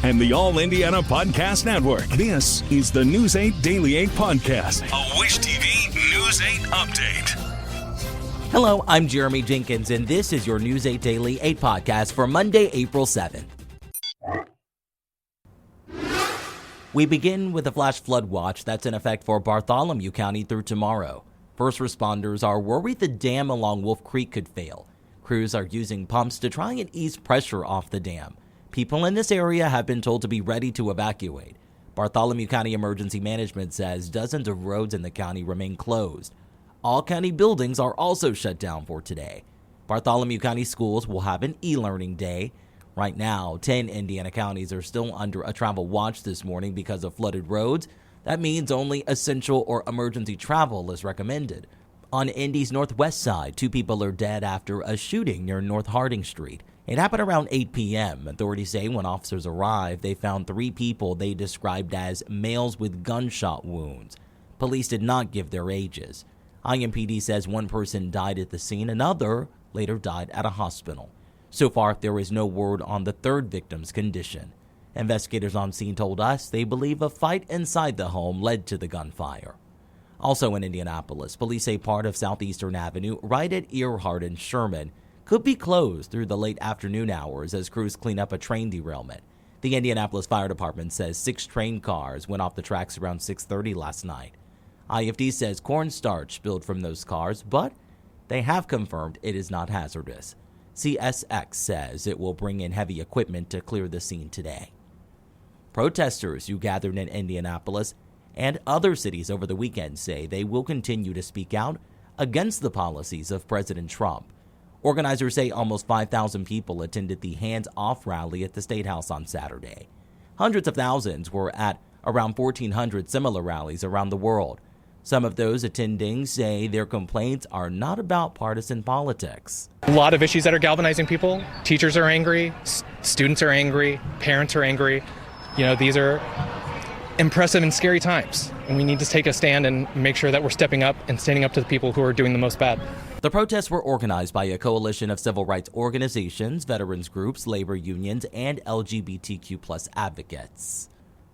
and the All Indiana Podcast Network. This is the News 8 Daily 8 Podcast, a Wish TV News 8 update. Hello, I'm Jeremy Jenkins, and this is your News 8 Daily 8 Podcast for Monday, April 7th. We begin with a flash flood watch that's in effect for Bartholomew County through tomorrow. First responders are worried the dam along Wolf Creek could fail. Crews are using pumps to try and ease pressure off the dam. People in this area have been told to be ready to evacuate. Bartholomew County Emergency Management says dozens of roads in the county remain closed. All county buildings are also shut down for today. Bartholomew County schools will have an e-learning day. Right now, 10 Indiana counties are still under a travel watch this morning because of flooded roads. That means only essential or emergency travel is recommended. On Indy's northwest side, 2 people are dead after a shooting near North Harding Street. It happened around 8 p.m. Authorities say when officers arrived, they found 3 people they described as males with gunshot wounds. Police did not give their ages. IMPD says 1 person died at the scene, another later died at a hospital. So far, there is no word on the 3rd victim's condition. Investigators on scene told us they believe a fight inside the home led to the gunfire. Also in Indianapolis, police say part of Southeastern Avenue right at Earhart and Sherman could be closed through the late afternoon hours as crews clean up a train derailment. The Indianapolis Fire Department says 6 train cars went off the tracks around 6:30 last night. IFD says cornstarch spilled from those cars, but they have confirmed it is not hazardous. CSX says it will bring in heavy equipment to clear the scene today. Protesters who gathered in Indianapolis and other cities over the weekend say they will continue to speak out against the policies of President Trump. Organizers say almost 5,000 people attended the Hands Off rally at the State House on Saturday. Hundreds of thousands were at around 1,400 similar rallies around the world. Some of those attending say their complaints are not about partisan politics. A lot of issues that are galvanizing people. Teachers are angry, students are angry, parents are angry. These are impressive and scary times, and we need to take a stand and make sure that we're stepping up and standing up to the people who are doing the most bad. The protests were organized by a coalition of civil rights organizations, veterans groups, labor unions, and LGBTQ+ advocates.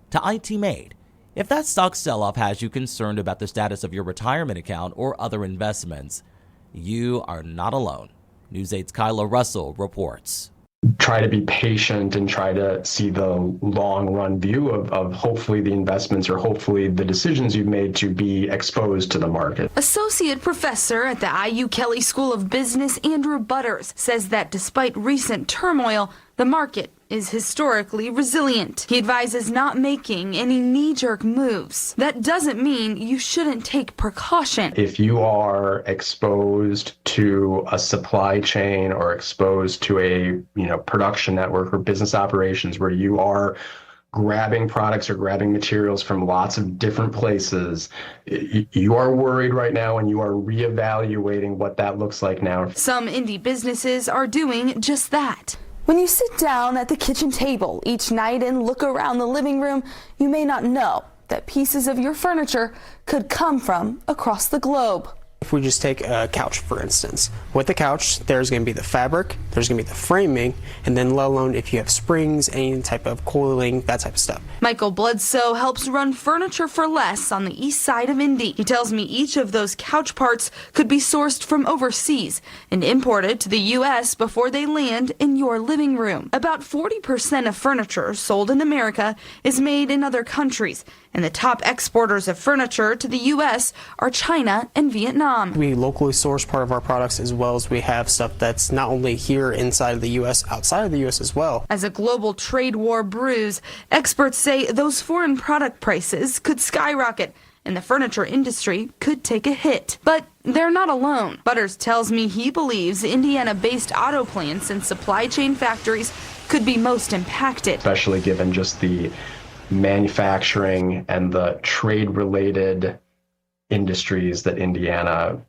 To IT Made, if that stock sell-off has you concerned about the status of your retirement account or other investments, you are not alone. News 8's Kyla Russell reports. Try to be patient and try to see the long-run view of hopefully the investments or hopefully the decisions you've made to be exposed to the market. Associate professor at the IU Kelley School of Business, Andrew Butters, says that despite recent turmoil, the market is historically resilient. He advises not making any knee-jerk moves. That doesn't mean you shouldn't take precaution. If you are exposed to a supply chain or exposed to a production network or business operations where you are grabbing products or grabbing materials from lots of different places, you are worried right now and you are reevaluating what that looks like now. Some indie businesses are doing just that. When you sit down at the kitchen table each night and look around the living room, you may not know that pieces of your furniture could come from across the globe. If we just take a couch, for instance, with the couch, there's going to be the fabric, there's going to be the framing, and then let alone if you have springs, any type of coiling, that type of stuff. Michael Bledsoe helps run Furniture for Less on the east side of Indy. He tells me each of those couch parts could be sourced from overseas and imported to the U.S. before they land in your living room. About 40% of furniture sold in America is made in other countries, and the top exporters of furniture to the U.S. are China and Vietnam. We locally source part of our products as well as we have stuff that's not only here inside of the U.S., outside of the U.S. as well. As a global trade war brews, experts say those foreign product prices could skyrocket and the furniture industry could take a hit. But they're not alone. Butters tells me he believes Indiana-based auto plants and supply chain factories could be most impacted. Especially given just the manufacturing and the trade-related industries that Indiana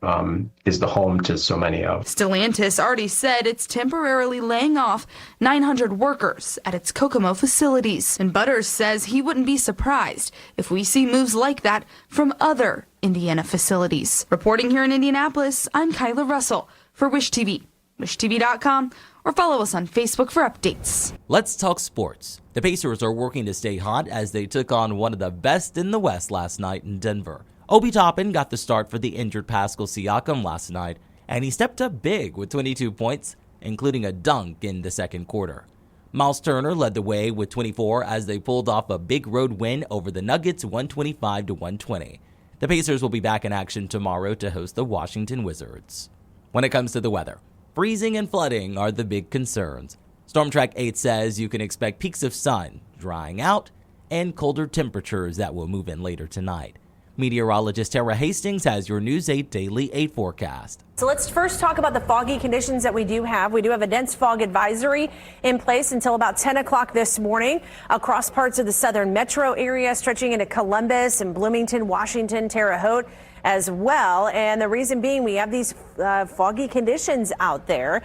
is the home to so many of. Stellantis already said it's temporarily laying off 900 workers at its Kokomo facilities. And Butters says he wouldn't be surprised if we see moves like that from other Indiana facilities. Reporting here in Indianapolis, I'm Kyla Russell for Wish TV, wishtv.com, or follow us on Facebook for updates. Let's talk sports. The Pacers are working to stay hot as they took on one of the best in the West last night in Denver. Obi Toppin got the start for the injured Pascal Siakam last night, and he stepped up big with 22 points, including a dunk in the second quarter. Miles Turner led the way with 24 as they pulled off a big road win over the Nuggets 125-120. The Pacers will be back in action tomorrow to host the Washington Wizards. When it comes to the weather, freezing and flooding are the big concerns. Storm Track 8 says you can expect peaks of sun, drying out, and colder temperatures that will move in later tonight. Meteorologist Tara Hastings has your News 8 Daily 8 forecast. So let's first talk about the foggy conditions that we do have. We do have a dense fog advisory in place until about 10 o'clock this morning across parts of the southern metro area, stretching into Columbus and Bloomington, Washington, Terre Haute as well. And the reason being, we have these foggy conditions out there.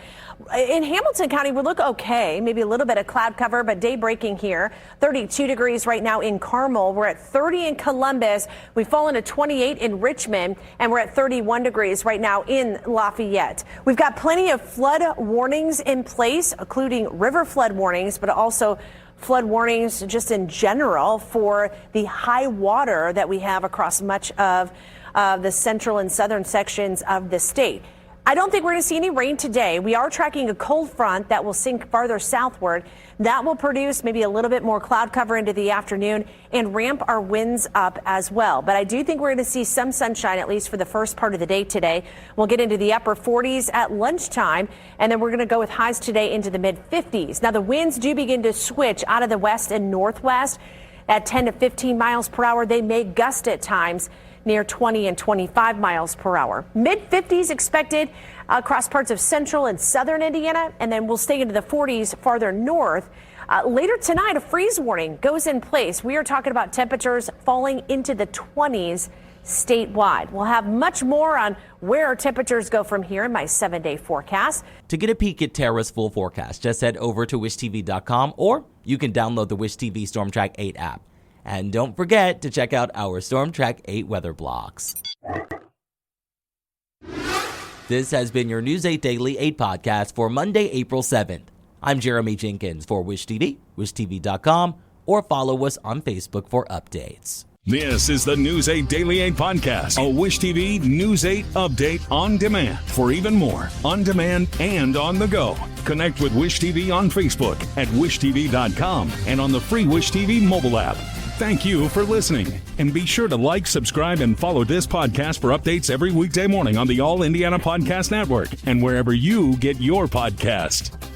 In Hamilton County, we look okay, maybe a little bit of cloud cover, but day breaking here. 32 degrees right now in Carmel. We're at 30 in Columbus. We've fallen to 28 in Richmond, and we're at 31 degrees right now in Lafayette. We've got plenty of flood warnings in place, including river flood warnings, but also flood warnings just in general for the high water that we have across much of the central and southern sections of the state. I don't think we're going to see any rain today. We are tracking a cold front that will sink farther southward. That will produce maybe a little bit more cloud cover into the afternoon and ramp our winds up as well. But I do think we're going to see some sunshine, at least for the first part of the day today. We'll get into the upper 40s at lunchtime, and then we're going to go with highs today into the mid 50s. Now, the winds do begin to switch out of the west and northwest at 10 to 15 miles per hour. They may gust at times near 20 and 25 miles per hour. Mid 50s expected across parts of central and southern Indiana, and then we'll stay into the 40s farther north. Later tonight, a freeze warning goes in place. We are talking about temperatures falling into the 20s statewide. We'll have much more on where our temperatures go from here in my 7-day forecast. To get a peek at Tara's full forecast, just head over to wishtv.com, or you can download the Wish TV Storm Track 8 app. And don't forget to check out our Storm Track 8 weather blocks. This has been your News 8 Daily 8 podcast for Monday, April 7th. I'm Jeremy Jenkins for Wish TV, wishtv.com, or follow us on Facebook for updates. This is the News 8 Daily 8 podcast, a Wish TV News 8 update on demand. For even more, on demand and on the go, connect with Wish TV on Facebook at wishtv.com and on the free Wish TV mobile app. Thank you for listening, and be sure to like, subscribe, and follow this podcast for updates every weekday morning on the All Indiana Podcast Network and wherever you get your podcast.